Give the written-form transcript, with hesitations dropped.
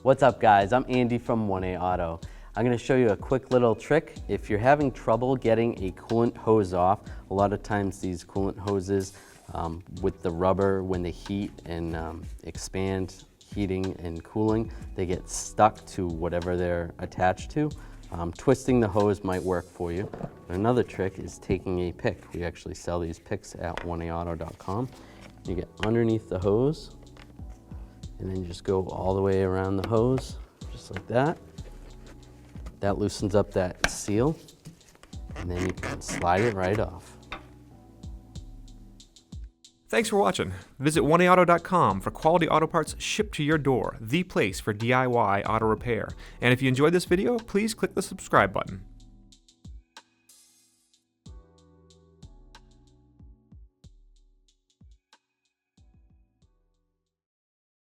What's up guys, I'm Andy from 1A Auto. I'm going to show you a quick little trick. If you're having trouble getting a coolant hose off, a lot of times these coolant hoses with the rubber, when they heat and expand, heating and cooling, they get stuck to whatever they're attached to. Twisting the hose might work for you. Another trick is taking a pick. We actually sell these picks at 1aauto.com. You get underneath the hose and then you just go all the way around the hose, just like that. That loosens up that seal, and then you can slide it right off. Thanks for watching. Visit 1aauto.com for quality auto parts shipped to your door, the place for DIY auto repair. And if you enjoyed this video, please click the subscribe button.